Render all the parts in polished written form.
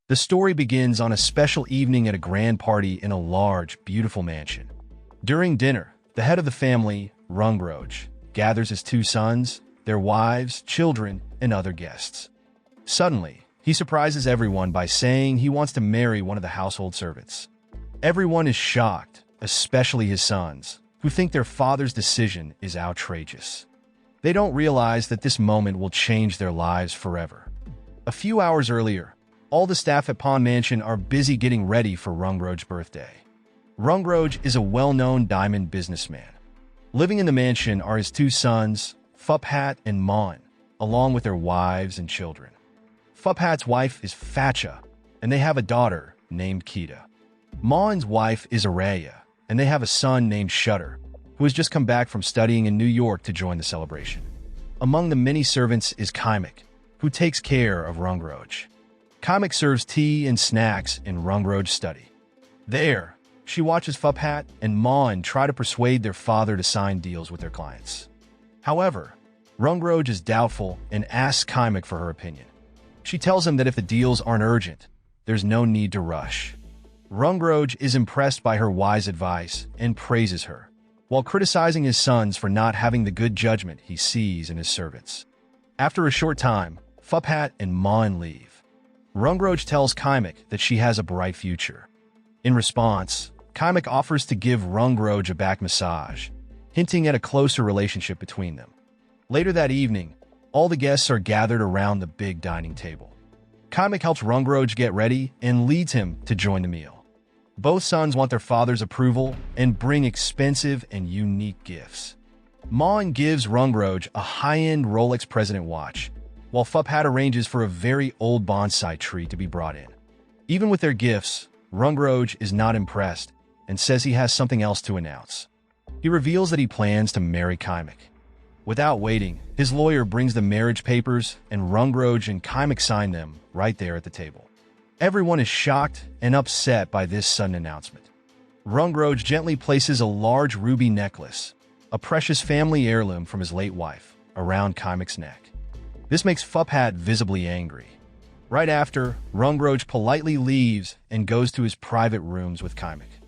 The story begins on a special evening at a grand party in a large, beautiful mansion. During dinner, the head of the family, Rungroj, gathers his two sons, their wives, children, and other guests. Suddenly, he surprises everyone by saying he wants to marry one of the household servants. Everyone is shocked, especially his sons, who think their father's decision is outrageous. They don't realize that this moment will change their lives forever. A few hours earlier, all the staff at Pond Mansion are busy getting ready for Rungroj's birthday. Rungroj is a well-known diamond businessman. Living in the mansion are his two sons, Fuphat and Mon, along with their wives and children. Fuphat's wife is Facha, and they have a daughter named Kita. Mon's wife is Araya, and they have a son named Shutter, who has just come back from studying in New York to join the celebration. Among the many servants is Kaimak, who takes care of Rungroj. Kaimak serves tea and snacks in Rungroj's study. There, she watches Fuphat and Mon try to persuade their father to sign deals with their clients. However, Rungroj is doubtful and asks Kaimak for her opinion. She tells him that if the deals aren't urgent, there's no need to rush. Rungroj is impressed by her wise advice and praises her, while criticizing his sons for not having the good judgment he sees in his servants. After a short time, Fuphat and Mon leave. Rungroj tells Kaimak that she has a bright future. In response, Kaimak offers to give Rungroj a back massage, hinting at a closer relationship between them. Later that evening, all the guests are gathered around the big dining table. Kaimak helps Rungroj get ready and leads him to join the meal. Both sons want their father's approval and bring expensive and unique gifts. Mon gives Rungroj a high-end Rolex President watch, while Fuphat arranges for a very old bonsai tree to be brought in. Even with their gifts, Rungroj is not impressed and says he has something else to announce. He reveals that he plans to marry Kaimak. Without waiting, his lawyer brings the marriage papers and Rungroj and Kaimak sign them right there at the table. Everyone is shocked and upset by this sudden announcement. Rungroj gently places a large ruby necklace, a precious family heirloom from his late wife, around Kaimak's neck. This makes Fuphat visibly angry. Right after, Rungroj politely leaves and goes to his private rooms with Kaimak.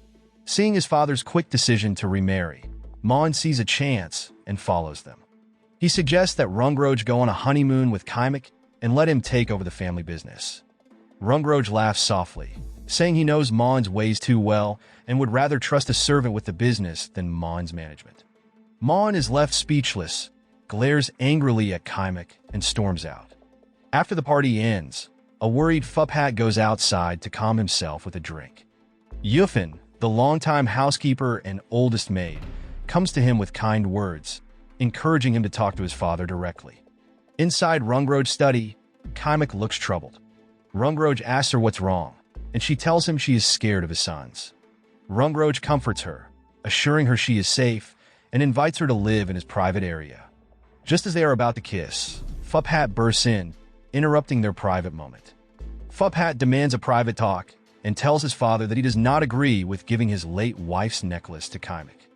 Seeing his father's quick decision to remarry, Mon sees a chance and follows them. He suggests that Rungroj go on a honeymoon with Kaimak and let him take over the family business. Rungroj laughs softly, saying he knows Mon's ways too well and would rather trust a servant with the business than Mon's management. Mon is left speechless, glares angrily at Kaimak, and storms out. After the party ends, a worried Fuphat goes outside to calm himself with a drink. Yufin, the longtime housekeeper and oldest maid, comes to him with kind words, encouraging him to talk to his father directly. Inside Rungroj's study, Kaimak looks troubled. Rungroj asks her what's wrong, and she tells him she is scared of his sons. Rungroj comforts her, assuring her she is safe, and invites her to live in his private area. Just as they are about to kiss, Fuphat bursts in, interrupting their private moment. Fuphat demands a private talk and tells his father that he does not agree with giving his late wife's necklace to Kaimak.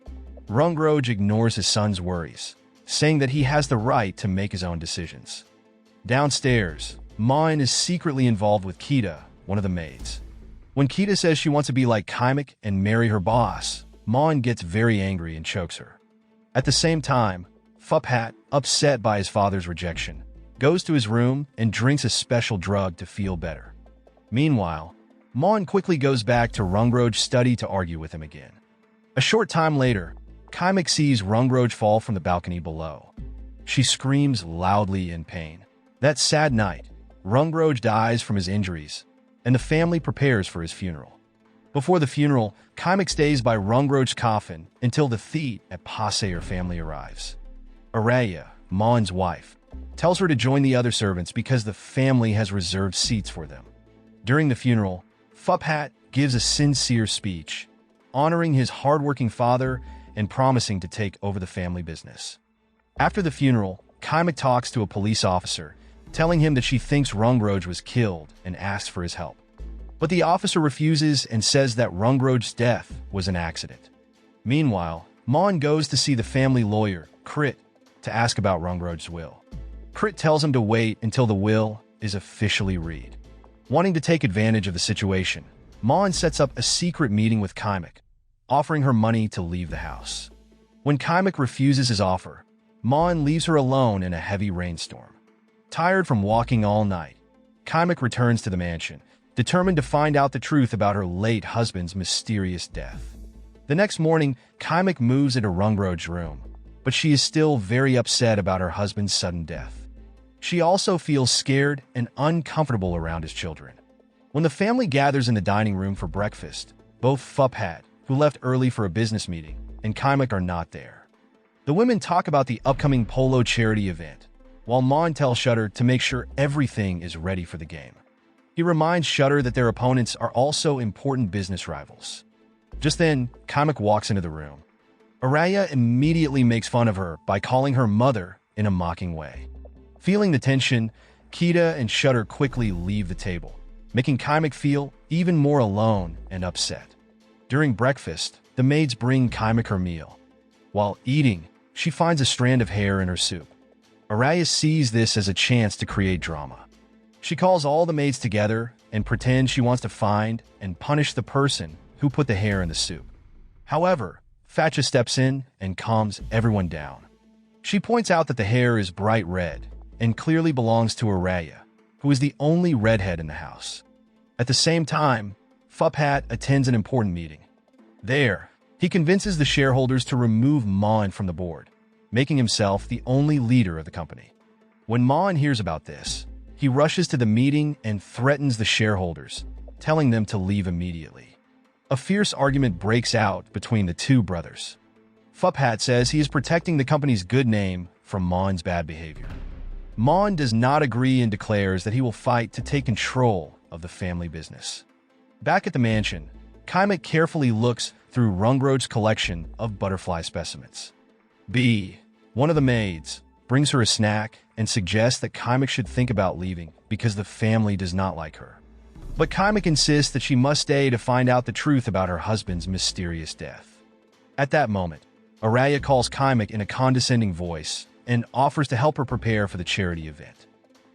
Rungroj ignores his son's worries, saying that he has the right to make his own decisions. Downstairs, Mon is secretly involved with Kita, one of the maids. When Kita says she wants to be like Kaimak and marry her boss, Mon gets very angry and chokes her. At the same time, Fuphat, upset by his father's rejection, goes to his room and drinks a special drug to feel better. Meanwhile, Mon quickly goes back to Rungroj's study to argue with him again. A short time later, Kaimak sees Rungroj fall from the balcony below. She screams loudly in pain. That sad night, Rungroj dies from his injuries, and the family prepares for his funeral. Before the funeral, Kaimak stays by Rungroj's coffin until the Theet at Passeer family arrives. Araya, Mon's wife, tells her to join the other servants because the family has reserved seats for them. During the funeral, Fuphat gives a sincere speech, honoring his hardworking father and promising to take over the family business. After the funeral, Kaimak talks to a police officer, telling him that she thinks Rungroj was killed and asks for his help. But the officer refuses and says that Rungroj's death was an accident. Meanwhile, Mon goes to see the family lawyer, Krit, to ask about Rungroj's will. Krit tells him to wait until the will is officially read. Wanting to take advantage of the situation, Mon sets up a secret meeting with Kaimak, offering her money to leave the house. When Kaimak refuses his offer, Mon leaves her alone in a heavy rainstorm. Tired from walking all night, Kaimak returns to the mansion, determined to find out the truth about her late husband's mysterious death. The next morning, Kaimak moves into Rungroj's room, but she is still very upset about her husband's sudden death. She also feels scared and uncomfortable around his children. When the family gathers in the dining room for breakfast, both Fuphat, who left early for a business meeting, and Kaimak are not there. The women talk about the upcoming polo charity event, while Mon tells Shutter to make sure everything is ready for the game. He reminds Shutter that their opponents are also important business rivals. Just then, Kaimak walks into the room. Araya immediately makes fun of her by calling her mother in a mocking way. Feeling the tension, Kita and Shutter quickly leave the table, making Kaimak feel even more alone and upset. During breakfast, the maids bring Kaimak her meal. While eating, she finds a strand of hair in her soup. Araya sees this as a chance to create drama. She calls all the maids together and pretends she wants to find and punish the person who put the hair in the soup. However, Fatcha steps in and calms everyone down. She points out that the hair is bright red and clearly belongs to Araya, who is the only redhead in the house. At the same time, Fuphat attends an important meeting. There, he convinces the shareholders to remove Mon from the board, making himself the only leader of the company. When Mon hears about this, he rushes to the meeting and threatens the shareholders, telling them to leave immediately. A fierce argument breaks out between the two brothers. Fuphat says he is protecting the company's good name from Mon's bad behavior. Mon does not agree and declares that he will fight to take control of the family business. Back at the mansion, Kaimak carefully looks through Rungroj's collection of butterfly specimens. B, one of the maids, brings her a snack and suggests that Kaimak should think about leaving because the family does not like her. But Kaimak insists that she must stay to find out the truth about her husband's mysterious death. At that moment, Araya calls Kaimak in a condescending voice and offers to help her prepare for the charity event.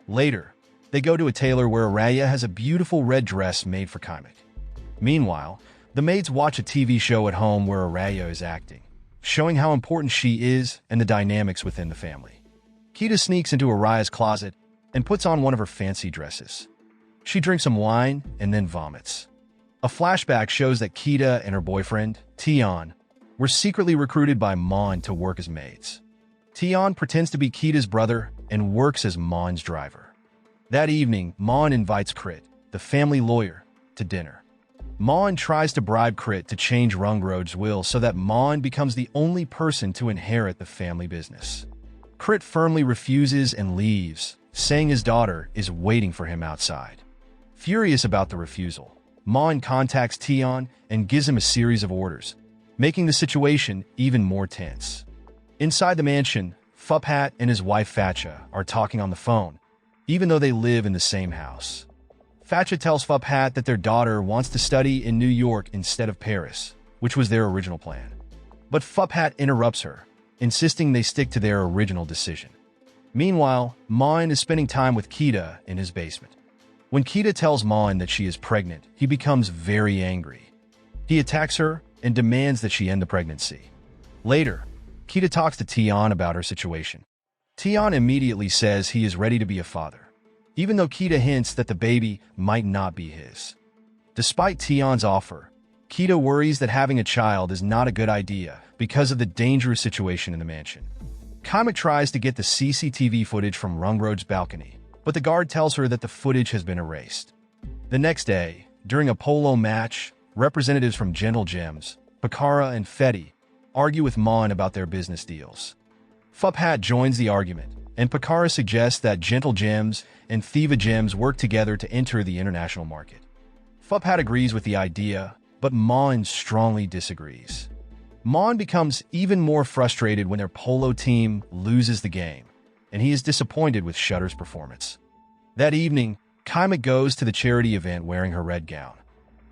Later, they go to a tailor where Araya has a beautiful red dress made for Kaimak. Meanwhile, the maids watch a TV show at home where Araya is acting, showing how important she is and the dynamics within the family. Kita sneaks into Araya's closet and puts on one of her fancy dresses. She drinks some wine and then vomits. A flashback shows that Kita and her boyfriend, Tion, were secretly recruited by Mon to work as maids. Tion pretends to be Kita's brother and works as Mon's driver. That evening, Mon invites Crit, the family lawyer, to dinner. Mon tries to bribe Crit to change Rungroj's will so that Mon becomes the only person to inherit the family business. Crit firmly refuses and leaves, saying his daughter is waiting for him outside. Furious about the refusal, Mon contacts Tion and gives him a series of orders, making the situation even more tense. Inside the mansion, Fuphat and his wife Fatcha are talking on the phone, even though they live in the same house. Fatcha tells Fuphat that their daughter wants to study in New York instead of Paris, which was their original plan. But Fuphat interrupts her, insisting they stick to their original decision. Meanwhile, Mon is spending time with Kita in his basement. When Kita tells Mon that she is pregnant, he becomes very angry. He attacks her and demands that she end the pregnancy. Later, Kita talks to Tion about her situation. Tion immediately says he is ready to be a father, even though Kita hints that the baby might not be his. Despite Tion's offer, Kita worries that having a child is not a good idea because of the dangerous situation in the mansion. Kaimak tries to get the CCTV footage from Rungroj's balcony, but the guard tells her that the footage has been erased. The next day, during a polo match, representatives from Gentle Gems, Pakara and Fetty, argue with Mon about their business deals. Fuphat joins the argument, and Pakara suggests that Gentle Gems and Thiva Gems work together to enter the international market. Fuphat agrees with the idea, but Mon strongly disagrees. Mon becomes even more frustrated when their polo team loses the game, and he is disappointed with Shutter's performance. That evening, Kaimak goes to the charity event wearing her red gown.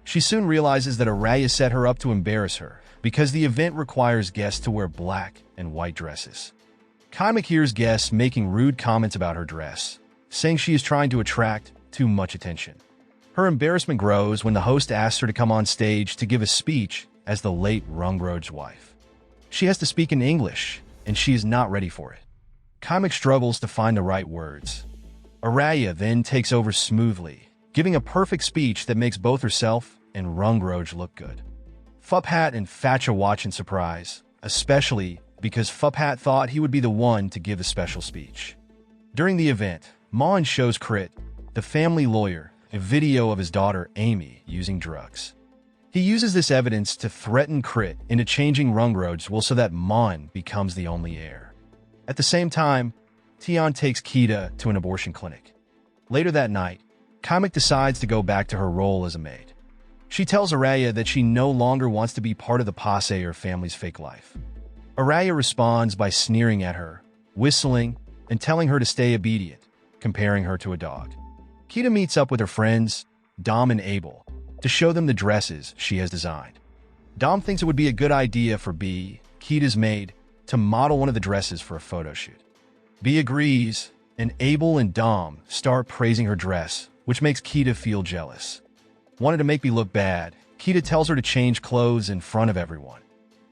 She soon realizes that Araya set her up to embarrass her because the event requires guests to wear black and white dresses. Kaimak hears guests making rude comments about her dress, saying she is trying to attract too much attention. Her embarrassment grows when the host asks her to come on stage to give a speech as the late Rungroj's wife. She has to speak in English, and she is not ready for it. Kaimak struggles to find the right words. Araya then takes over smoothly, giving a perfect speech that makes both herself and Rungroj look good. Fuphat and Facha watch in surprise, especially because Fuphat thought he would be the one to give a special speech. During the event, Mon shows Crit, the family lawyer, a video of his daughter Amy using drugs. He uses this evidence to threaten Crit into changing Rungroj's will so that Mon becomes the only heir. At the same time, Tion takes Kita to an abortion clinic. Later that night, Kaimak decides to go back to her role as a maid. She tells Araya that she no longer wants to be part of the passe or family's fake life. Araya responds by sneering at her, whistling, and telling her to stay obedient, comparing her to a dog. Kita meets up with her friends, Dom and Abel, to show them the dresses she has designed. Dom thinks it would be a good idea for B, Kita's maid, to model one of the dresses for a photo shoot. B agrees, and Abel and Dom start praising her dress, which makes Kita feel jealous. Wanted to make B look bad, Kita tells her to change clothes in front of everyone.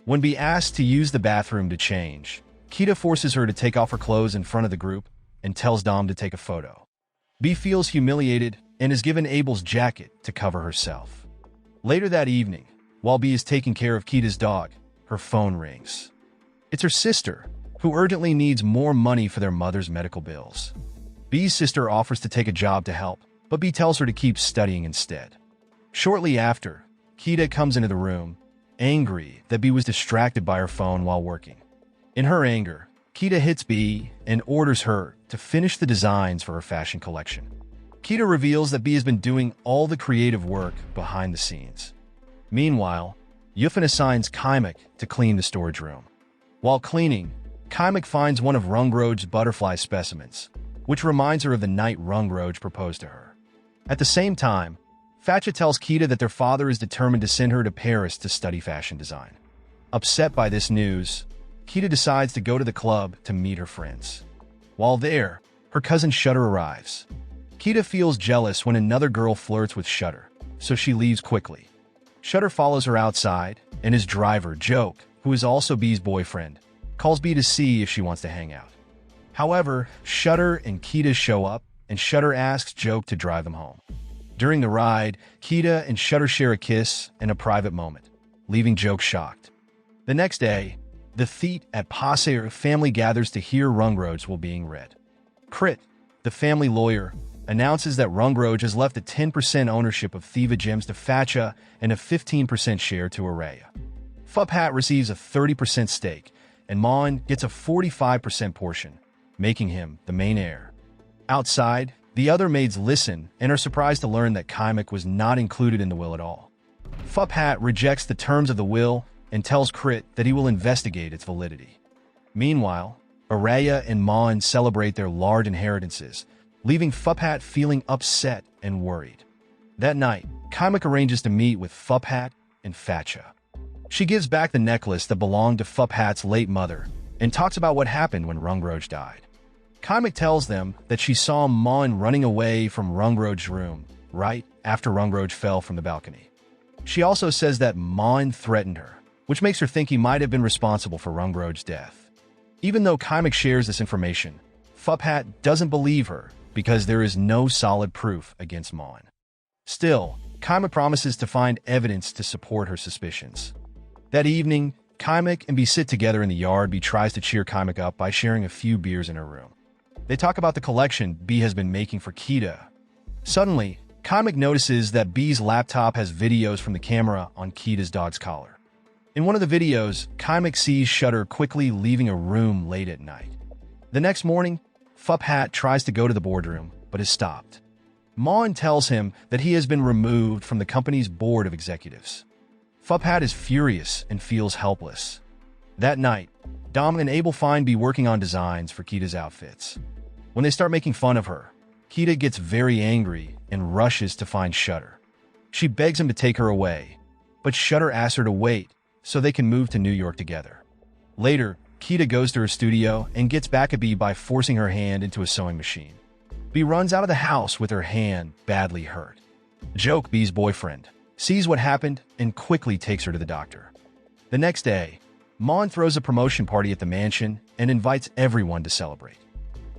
When B asks to use the bathroom to change, Kita forces her to take off her clothes in front of the group and tells Dom to take a photo. B feels humiliated and is given Abel's jacket to cover herself. Later that evening, while B is taking care of Kita's dog, her phone rings. It's her sister, who urgently needs more money for their mother's medical bills. B's sister offers to take a job to help, but B tells her to keep studying instead. Shortly after, Kita comes into the room, angry that B was distracted by her phone while working. In her anger, Kita hits B and orders her to finish the designs for her fashion collection. Kita reveals that B has been doing all the creative work behind the scenes. Meanwhile, Yufin assigns Kaimak to clean the storage room. While cleaning, Kaimak finds one of Rungroj's butterfly specimens, which reminds her of the night Rungroj proposed to her. At the same time, Facha tells Kita that their father is determined to send her to Paris to study fashion design. Upset by this news, Kita decides to go to the club to meet her friends. While there, her cousin Shutter arrives. Kita feels jealous when another girl flirts with Shutter, so she leaves quickly. Shutter follows her outside, and his driver, Joke, who is also B's boyfriend, calls B to see if she wants to hang out. However, Shutter and Kita show up, and Shutter asks Joke to drive them home. During the ride, Kita and Shutter share a kiss and a private moment, leaving Joke shocked. The next day, the fete at Passe family gathers to hear Rungroj's will being read. Crit, the family lawyer, announces that Rungroj has left a 10% ownership of Thiva Gems to Facha and a 15% share to Araya. Fuphat receives a 30% stake, and Mon gets a 45% portion, making him the main heir. Outside, the other maids listen and are surprised to learn that Kaimak was not included in the will at all. Fuphat rejects the terms of the will and tells Crit that he will investigate its validity. Meanwhile, Araya and Mon celebrate their large inheritances, leaving Fuphat feeling upset and worried. That night, Kaimak arranges to meet with Fuphat and Facha. She gives back the necklace that belonged to Fuphat's late mother and talks about what happened when Rungroj died. Kaimak tells them that she saw Mon running away from Rungroj's room right after Rungroj fell from the balcony. She also says that Mon threatened her, which makes her think he might have been responsible for Rungroj's death. Even though Kaimak shares this information, Fuphat doesn't believe her because there is no solid proof against Mon. Still, Kaimak promises to find evidence to support her suspicions. That evening, Kaimak and B sit together in the yard. B tries to cheer Kaimak up by sharing a few beers in her room. They talk about the collection B has been making for Kita. Suddenly, Kaimak notices that B's laptop has videos from the camera on Kita's dog's collar. In one of the videos, Kaimak sees Shutter quickly leaving a room late at night. The next morning, Fuphat tries to go to the boardroom, but is stopped. Mon tells him that he has been removed from the company's board of executives. Fuphat is furious and feels helpless. That night, Dom and Abel find B working on designs for Kita's outfits. When they start making fun of her, Kita gets very angry and rushes to find Shutter. She begs him to take her away, but Shutter asks her to wait so they can move to New York together. Later, Kita goes to her studio and gets back at B by forcing her hand into a sewing machine. B runs out of the house with her hand badly hurt. Joke, B's boyfriend, sees what happened and quickly takes her to the doctor. The next day, Mon throws a promotion party at the mansion and invites everyone to celebrate.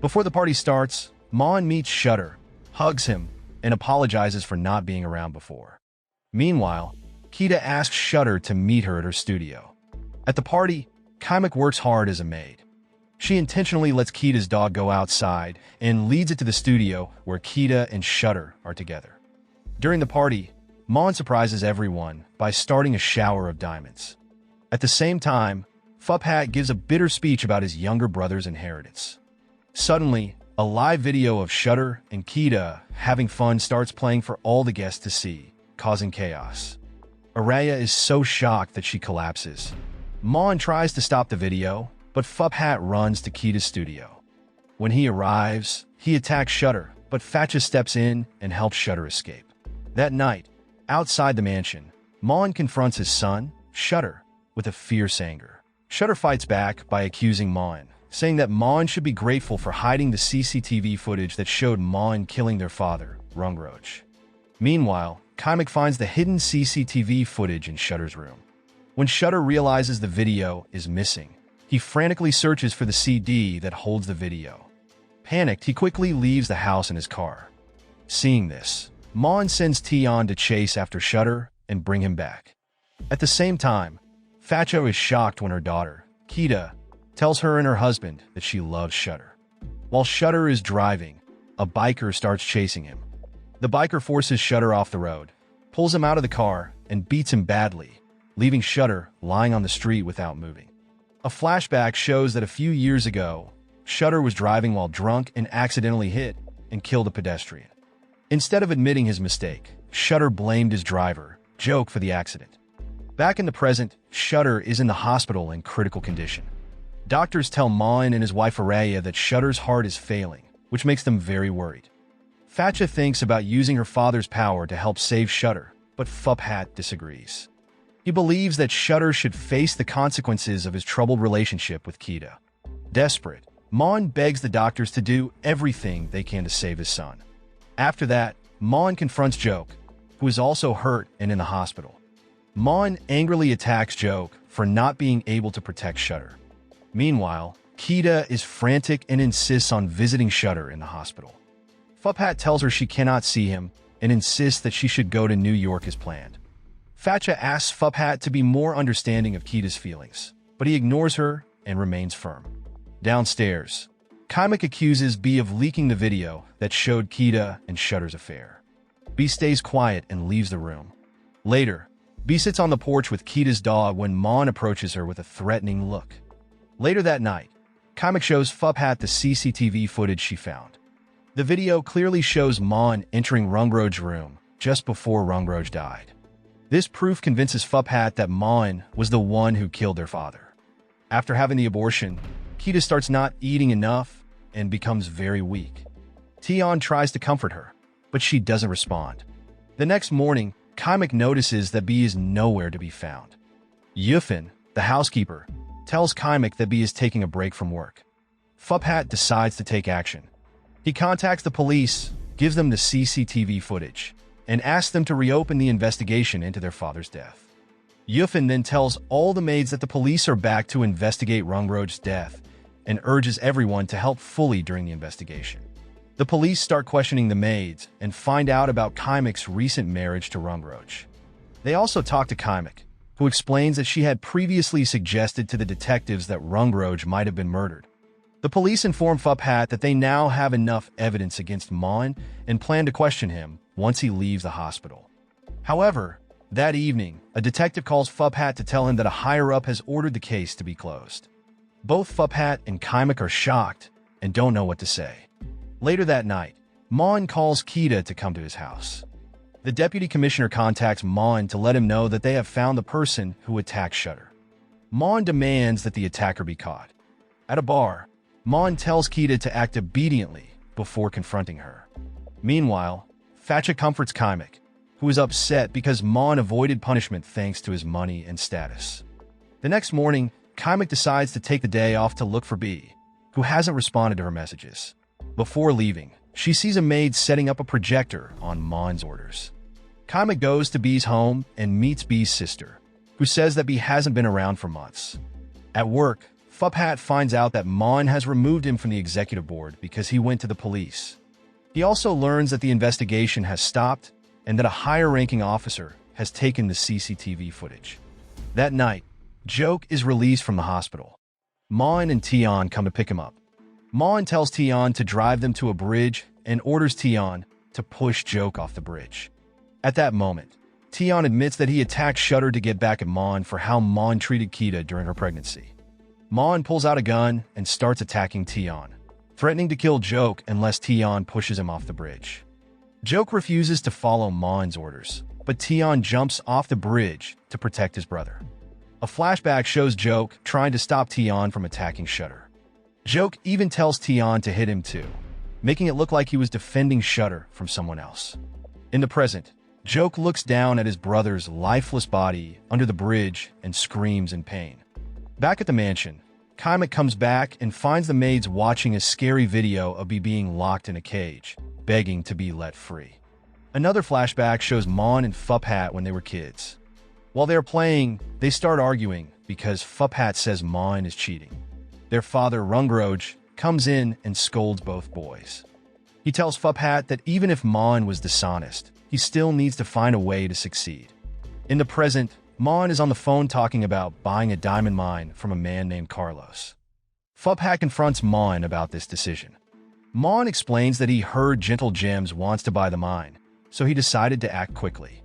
Before the party starts, Mon meets Shutter, hugs him, and apologizes for not being around before. Meanwhile, Kita asks Shutter to meet her at her studio. At the party, Kaimak works hard as a maid. She intentionally lets Kita's dog go outside and leads it to the studio where Kita and Shutter are together. During the party, Mon surprises everyone by starting a shower of diamonds. At the same time, Fuphat gives a bitter speech about his younger brother's inheritance. Suddenly, a live video of Shutter and Kita having fun starts playing for all the guests to see, causing chaos. Araya is so shocked that she collapses. Mon tries to stop the video, but Fuphat runs to Kita's studio. When he arrives, he attacks Shutter, but Fatcha steps in and helps Shutter escape. That night, outside the mansion, Mon confronts his son, Shutter, with a fierce anger. Shutter fights back by accusing Mon, saying that Mon should be grateful for hiding the CCTV footage that showed Mon killing their father, Rungroj. Meanwhile, Kaimak finds the hidden CCTV footage in Shutter's room. When Shutter realizes the video is missing, he frantically searches for the CD that holds the video. Panicked, he quickly leaves the house in his car. Seeing this, Mon sends Tion to chase after Shutter and bring him back. At the same time, Fatcho is shocked when her daughter, Kita, tells her and her husband that she loves Shutter. While Shutter is driving, a biker starts chasing him. The biker forces Shutter off the road, pulls him out of the car, and beats him badly, leaving Shutter lying on the street without moving. A flashback shows that a few years ago, Shutter was driving while drunk and accidentally hit and killed a pedestrian. Instead of admitting his mistake, Shutter blamed his driver, Joke, for the accident. Back in the present, Shutter is in the hospital in critical condition. Doctors tell Mon and his wife Araya that Shutter's heart is failing, which makes them very worried. Fatcha thinks about using her father's power to help save Shutter, but Fuphat disagrees. He believes that Shutter should face the consequences of his troubled relationship with Kita. Desperate, Mon begs the doctors to do everything they can to save his son. After that, Mon confronts Joke, who is also hurt and in the hospital. Mon angrily attacks Joke for not being able to protect Shutter. Meanwhile, Kita is frantic and insists on visiting Shutter in the hospital. Fuphat tells her she cannot see him and insists that she should go to New York as planned. Fatcha asks Fuphat to be more understanding of Kita's feelings, but he ignores her and remains firm. Downstairs, Kaimak accuses B of leaking the video that showed Kita and Shutter's affair. B stays quiet and leaves the room. Later, B sits on the porch with Kita's dog when Mon approaches her with a threatening look. Later that night, Kaimak shows Fuphat the CCTV footage she found. The video clearly shows Mon entering Rungroj's room just before Rungroj died. This proof convinces Fuphat that Mon was the one who killed their father. After having the abortion, Kita starts not eating enough and becomes very weak. Tion tries to comfort her, but she doesn't respond. The next morning, Kaimak notices that B is nowhere to be found. Yufin, the housekeeper, tells Kaimak that B is taking a break from work. Fuphat decides to take action. He contacts the police, gives them the CCTV footage, and asks them to reopen the investigation into their father's death. Yufin then tells all the maids that the police are back to investigate Rungroj's death and urges everyone to help fully during the investigation. The police start questioning the maids and find out about Kaimak's recent marriage to Rungroj. They also talk to Kaimak, who explains that she had previously suggested to the detectives that Rungroj might have been murdered. The police inform Fuphat that they now have enough evidence against Mon and plan to question him once he leaves the hospital. However, that evening, a detective calls Fuphat to tell him that a higher-up has ordered the case to be closed. Both Fuphat and Kaimak are shocked and don't know what to say. Later that night, Mon calls Kita to come to his house. The deputy commissioner contacts Mon to let him know that they have found the person who attacked Shutter. Mon demands that the attacker be caught. At a bar, Mon tells Kita to act obediently before confronting her. Meanwhile, Fatcha comforts Kaimak, who is upset because Mon avoided punishment thanks to his money and status. The next morning, Kaimak decides to take the day off to look for B, who hasn't responded to her messages. Before leaving, she sees a maid setting up a projector on Mon's orders. Kaima goes to B's home and meets B's sister, who says that B hasn't been around for months. At work, Fuphat finds out that Mon has removed him from the executive board because he went to the police. He also learns that the investigation has stopped and that a higher-ranking officer has taken the CCTV footage. That night, Joke is released from the hospital. Mon and Tion come to pick him up. Mon tells Tion to drive them to a bridge and orders Tion to push Joke off the bridge. At that moment, Tion admits that he attacked Shutter to get back at Mon for how Mon treated Kita during her pregnancy. Mon pulls out a gun and starts attacking Tion, threatening to kill Joke unless Tion pushes him off the bridge. Joke refuses to follow Mon's orders, but Tion jumps off the bridge to protect his brother. A flashback shows Joke trying to stop Tion from attacking Shutter. Joke even tells Tion to hit him too, making it look like he was defending Shutter from someone else. In the present, Joke looks down at his brother's lifeless body under the bridge and screams in pain. Back at the mansion, Kaima comes back and finds the maids watching a scary video of B being locked in a cage, begging to be let free. Another flashback shows Mon and Fuphat when they were kids. While they're playing, they start arguing because Fuphat says Mon is cheating. Their father, Rungroj, comes in and scolds both boys. He tells Fuphat that even if Mon was dishonest, he still needs to find a way to succeed. In the present, Mon is on the phone talking about buying a diamond mine from a man named Carlos. Fuphat confronts Mon about this decision. Mon explains that he heard Gentle Gems wants to buy the mine, so he decided to act quickly.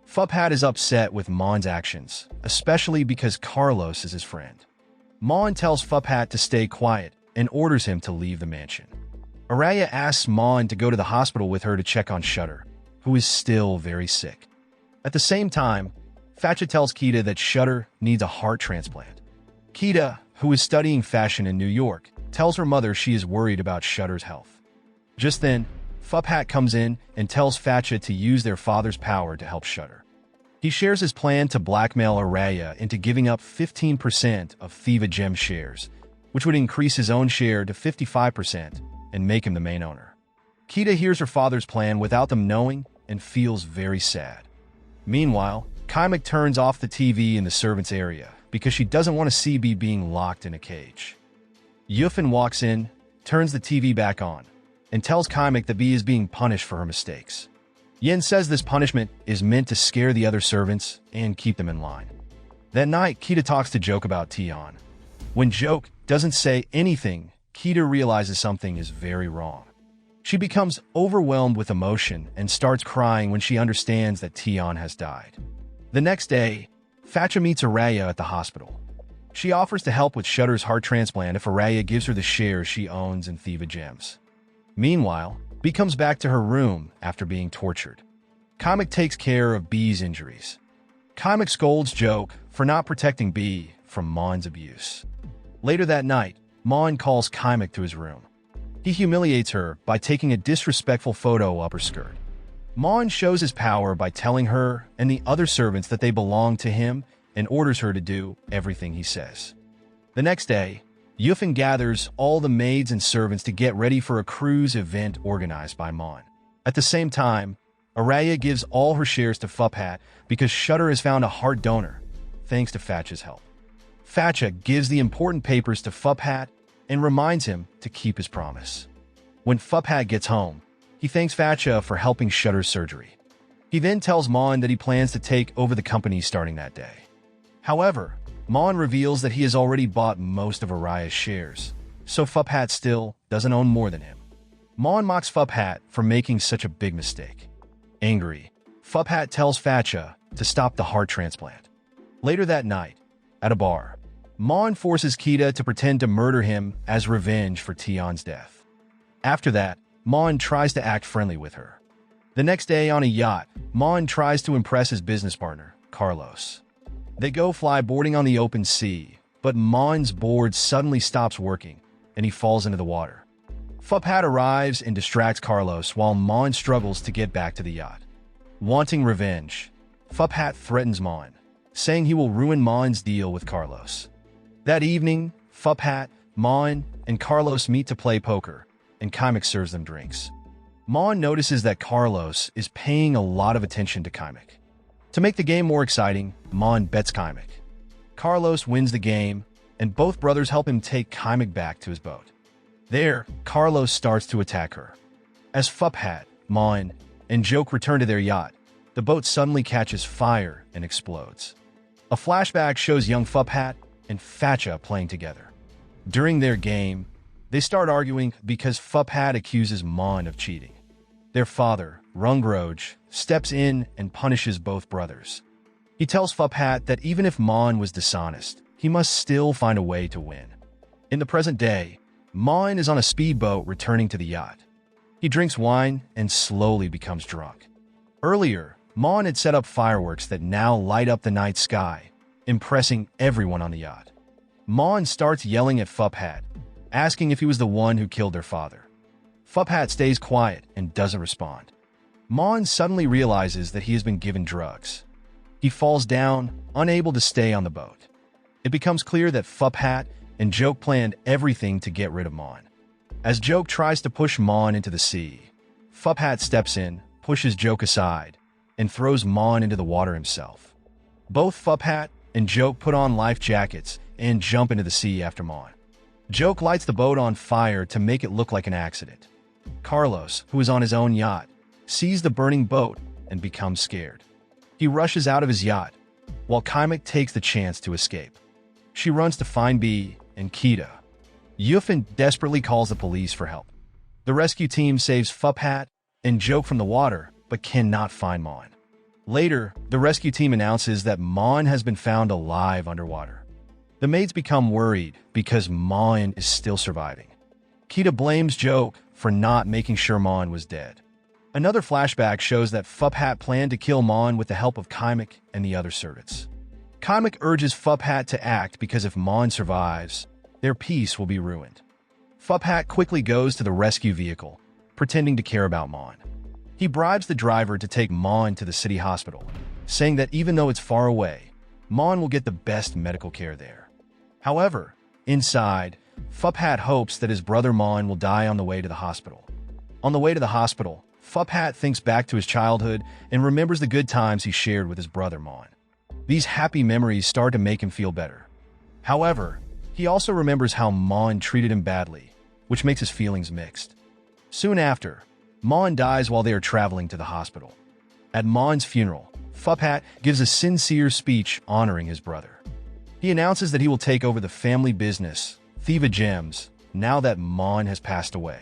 Fuphat is upset with Mon's actions, especially because Carlos is his friend. Mon tells Fuphat to stay quiet and orders him to leave the mansion. Araya asks Mon to go to the hospital with her to check on Shutter, who is still very sick. At the same time, Fatcha tells Kita that Shutter needs a heart transplant. Kita, who is studying fashion in New York, tells her mother she is worried about Shutter's health. Just then, Fuphat comes in and tells Fatcha to use their father's power to help Shutter. He shares his plan to blackmail Araya into giving up 15% of Thiva Gem shares, which would increase his own share to 55% and make him the main owner. Kita hears her father's plan without them knowing and feels very sad. Meanwhile, Kaima turns off the TV in the servants' area because she doesn't want to see B being locked in a cage. Yufin walks in, turns the TV back on, and tells Kaima that B is being punished for her mistakes. Yin says this punishment is meant to scare the other servants and keep them in line. That night, Kita talks to Joke about Tion. When Joke doesn't say anything, Kita realizes something is very wrong. She becomes overwhelmed with emotion and starts crying when she understands that Tion has died. The next day, Fatcha meets Araya at the hospital. She offers to help with Shutter's heart transplant if Araya gives her the shares she owns in Thiva Gems. Meanwhile, B comes back to her room after being tortured. Kaima takes care of B's injuries. Kaima scolds Joke for not protecting B from Mon's abuse. Later that night, Mon calls Kaima to his room. He humiliates her by taking a disrespectful photo of her skirt. Mon shows his power by telling her and the other servants that they belong to him and orders her to do everything he says. The next day, Yufin gathers all the maids and servants to get ready for a cruise event organized by Mon. At the same time, Araya gives all her shares to Fuphat because Shutter has found a heart donor, thanks to Fatcha's help. Fatcha gives the important papers to Fuphat and reminds him to keep his promise. When Fuphat gets home, he thanks Fatcha for helping Shutter's surgery. He then tells Mon that he plans to take over the company starting that day. However, Mon reveals that he has already bought most of Araya's shares, so Fuphat still doesn't own more than him. Mon mocks Fuphat for making such a big mistake. Angry, Fuphat tells Fatcha to stop the heart transplant. Later that night, at a bar, Mon forces Kita to pretend to murder him as revenge for Tion's death. After that, Mon tries to act friendly with her. The next day on a yacht, Mon tries to impress his business partner, Carlos. They go flyboarding on the open sea, but Mon's board suddenly stops working, and he falls into the water. Fuphat arrives and distracts Carlos while Mon struggles to get back to the yacht. Wanting revenge, Fuphat threatens Mon, saying he will ruin Mon's deal with Carlos. That evening, Fuphat, Mon, and Carlos meet to play poker, and Kaima serves them drinks. Mon notices that Carlos is paying a lot of attention to Kaimak. To make the game more exciting, Mon bets Kaimak. Carlos wins the game, and both brothers help him take Kaimak back to his boat. There, Carlos starts to attack her. As Fuphat, Mon, and Joke return to their yacht, the boat suddenly catches fire and explodes. A flashback shows young Fuphat and Facha playing together. During their game, they start arguing because Fuphat accuses Mon of cheating. Their father, Rungroj, steps in and punishes both brothers. He tells Fuphat that even if Mon was dishonest, he must still find a way to win. In the present day, Mon is on a speedboat returning to the yacht. He drinks wine and slowly becomes drunk. Earlier, Mon had set up fireworks that now light up the night sky, impressing everyone on the yacht. Mon starts yelling at Fuphat, asking if he was the one who killed their father. Fuphat stays quiet and doesn't respond. Mon suddenly realizes that he has been given drugs. He falls down, unable to stay on the boat. It becomes clear that Fuphat and Joke planned everything to get rid of Mon. As Joke tries to push Mon into the sea, Fuphat steps in, pushes Joke aside, and throws Mon into the water himself. Both Fuphat and Joke put on life jackets and jump into the sea after Mon. Joke lights the boat on fire to make it look like an accident. Carlos, who is on his own yacht, sees the burning boat and becomes scared. He rushes out of his yacht, while Kaimak takes the chance to escape. She runs to find Bee and Kita. Yufin desperately calls the police for help. The rescue team saves Fuphat and Joke from the water, but cannot find Mon. Later, the rescue team announces that Mon has been found alive underwater. The maids become worried because Mon is still surviving. Kita blames Joke for not making sure Mon was dead. Another flashback shows that Fuphat planned to kill Mon with the help of Kaimak and the other servants. Kaimak urges Fuphat to act because if Mon survives, their peace will be ruined. Fuphat quickly goes to the rescue vehicle, pretending to care about Mon. He bribes the driver to take Mon to the city hospital, saying that even though it's far away, Mon will get the best medical care there. However, inside, Fuphat hopes that his brother Mon will die on the way to the hospital. On the way to the hospital, Fuphat thinks back to his childhood and remembers the good times he shared with his brother Mon. These happy memories start to make him feel better. However, he also remembers how Mon treated him badly, which makes his feelings mixed. Soon after, Mon dies while they are traveling to the hospital. At Mon's funeral, Fuphat gives a sincere speech honoring his brother. He announces that he will take over the family business, Thiva Gems, now that Mon has passed away.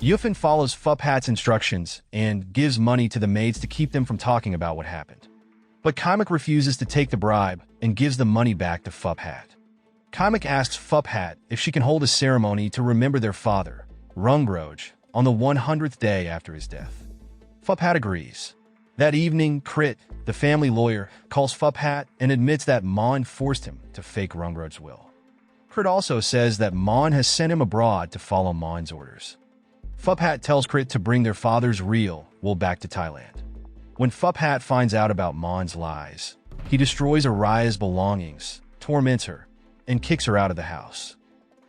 Yufin follows Fuphat's instructions and gives money to the maids to keep them from talking about what happened. But Kaimak refuses to take the bribe and gives the money back to Fuphat. Kaimak asks Fuphat if she can hold a ceremony to remember their father, Rungroj, on the 100th day after his death. Fuphat agrees. That evening, Crit, the family lawyer, calls Fuphat and admits that Mon forced him to fake Rungroj's will. Crit also says that Mon has sent him abroad to follow Mon's orders. Fuphat tells Crit to bring their father's real will back to Thailand. When Fuphat finds out about Mon's lies, he destroys Araya's belongings, torments her, and kicks her out of the house.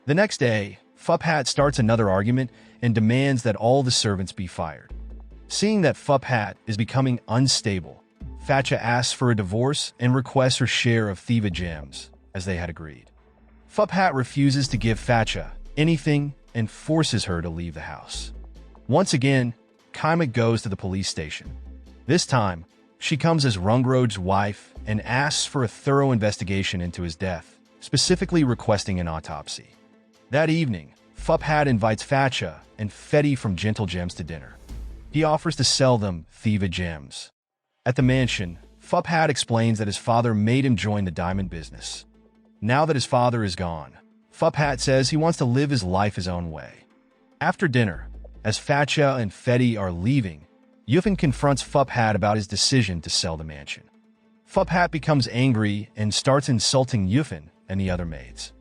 The next day, Fuphat starts another argument and demands that all the servants be fired. Seeing that Fuphat is becoming unstable, Facha asks for a divorce and requests her share of Thiva Gems, as they had agreed. Fuphat refuses to give Facha anything and forces her to leave the house. Once again, Kaimak goes to the police station. This time, she comes as Rungroj's wife and asks for a thorough investigation into his death, specifically requesting an autopsy. That evening, Fuphat invites Facha and Fetty from Gentle Gems to dinner. He offers to sell them Thiva Gems. At the mansion, Fuphat explains that his father made him join the diamond business. Now that his father is gone, Fuphat says he wants to live his life his own way. After dinner, as Facha and Fetty are leaving, Yufin confronts Fuphat about his decision to sell the mansion. Fuphat becomes angry and starts insulting Yufin and the other maids.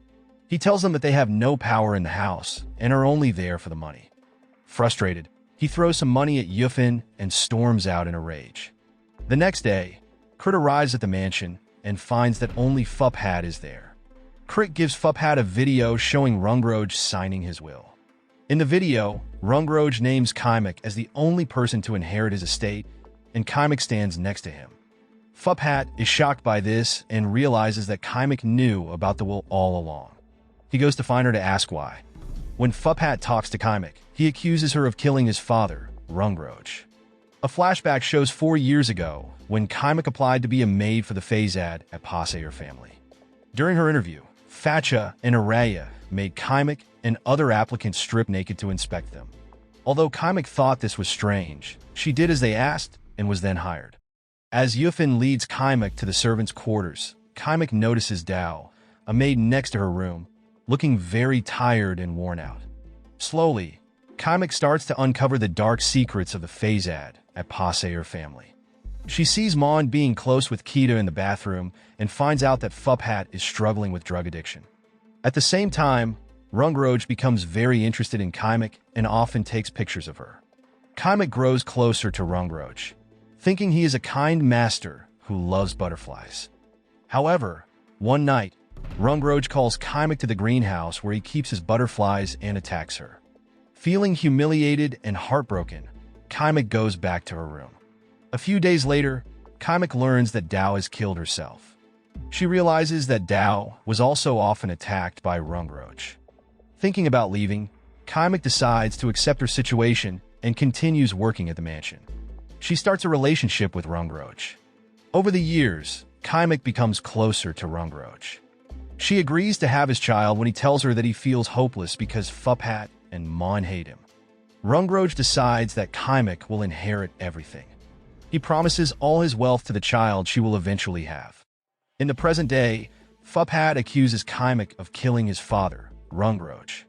He tells them that they have no power in the house and are only there for the money. Frustrated, he throws some money at Yufin and storms out in a rage. The next day, Crit arrives at the mansion and finds that only Fuphat is there. Crit gives Fuphat a video showing Rungroj signing his will. In the video, Rungroj names Kaimak as the only person to inherit his estate, and Kaimak stands next to him. Fuphat is shocked by this and realizes that Kaimak knew about the will all along. He goes to find her to ask why. When Fuphat talks to Kaimak, he accuses her of killing his father, Rungroj. A flashback shows 4 years ago when Kaimak applied to be a maid for the Fazad at Pasayer family. During her interview, Facha and Araya made Kaimak and other applicants strip naked to inspect them. Although Kaimak thought this was strange, she did as they asked and was then hired. As Yufin leads Kaimak to the servants' quarters, Kaimak notices Dao, a maid next to her room, looking very tired and worn out. Slowly, Kaimak starts to uncover the dark secrets of the Fazad at Pasayer family. She sees Mon being close with Kita in the bathroom and finds out that Fuphat is struggling with drug addiction. At the same time, Rungroj becomes very interested in Kaimak and often takes pictures of her. Kaimak grows closer to Rungroj, thinking he is a kind master who loves butterflies. However, one night, Rungroj calls Kaimak to the greenhouse where he keeps his butterflies and attacks her. Feeling humiliated and heartbroken, Kaimak goes back to her room. A few days later, Kaimak learns that Dao has killed herself. She realizes that Dao was also often attacked by Rungroj. Thinking about leaving, Kaimak decides to accept her situation and continues working at the mansion. She starts a relationship with Rungroj. Over the years, Kaimak becomes closer to Rungroj. She agrees to have his child when he tells her that he feels hopeless because Fuphat and Mon hate him. Rungroj decides that Kaimak will inherit everything. He promises all his wealth to the child she will eventually have. In the present day, Fuphat accuses Kaimak of killing his father, Rungroj.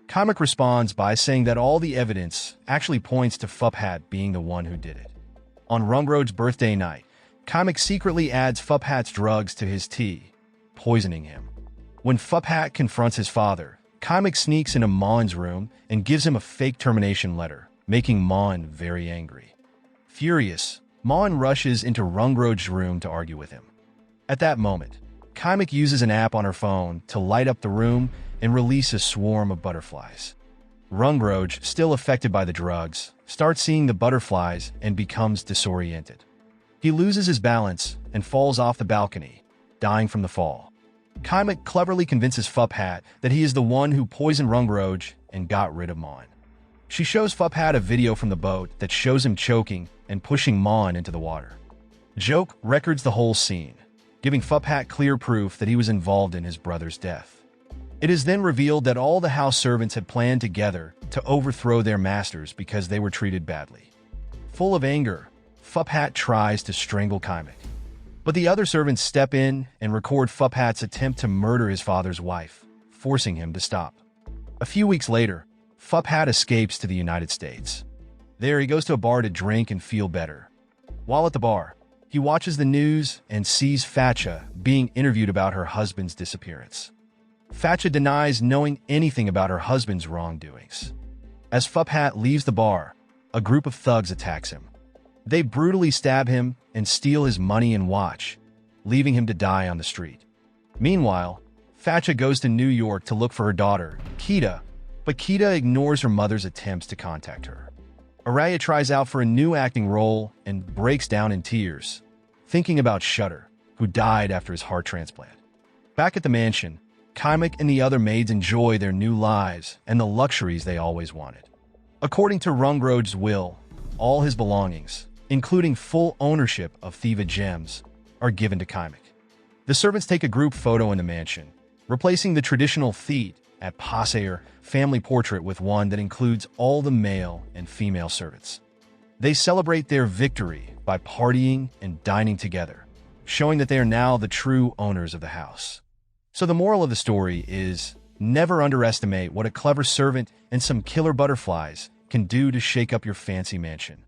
Kaimak responds by saying that all the evidence actually points to Fuphat being the one who did it. On Rungroj's birthday night, Kaimak secretly adds Fuphat's drugs to his tea, poisoning him. When Fuphat confronts his father, Kaimak sneaks into Mon's room and gives him a fake termination letter, making Mon very angry. Furious, Mon rushes into Rungroj's room to argue with him. At that moment, Kaimak uses an app on her phone to light up the room and release a swarm of butterflies. Rungroj, still affected by the drugs, starts seeing the butterflies and becomes disoriented. He loses his balance and falls off the balcony, dying from the fall. Kaimak cleverly convinces Fuphat that he is the one who poisoned Rungroj and got rid of Mon. She shows Fuphat a video from the boat that shows him choking and pushing Mon into the water. Joke records the whole scene, giving Fuphat clear proof that he was involved in his brother's death. It is then revealed that all the house servants had planned together to overthrow their masters because they were treated badly. Full of anger, Fuphat tries to strangle Kaimak. But the other servants step in and record Fuphat's attempt to murder his father's wife, forcing him to stop. A few weeks later, Fuphat escapes to the United States. There he goes to a bar to drink and feel better. While at the bar, he watches the news and sees Facha being interviewed about her husband's disappearance. Facha denies knowing anything about her husband's wrongdoings. As Fuphat leaves the bar, a group of thugs attacks him. They brutally stab him and steal his money and watch, leaving him to die on the street. Meanwhile, Facha goes to New York to look for her daughter, Kita, but Kita ignores her mother's attempts to contact her. Araya tries out for a new acting role and breaks down in tears, thinking about Shutter, who died after his heart transplant. Back at the mansion, Kaimak and the other maids enjoy their new lives and the luxuries they always wanted. According to Rungroj's will, all his belongings, including full ownership of Thiva gems, are given to Kaimak. The servants take a group photo in the mansion, replacing the traditional Theet at Pasayer family portrait with one that includes all the male and female servants. They celebrate their victory by partying and dining together, showing that they are now the true owners of the house. So the moral of the story is, never underestimate what a clever servant and some killer butterflies can do to shake up your fancy mansion.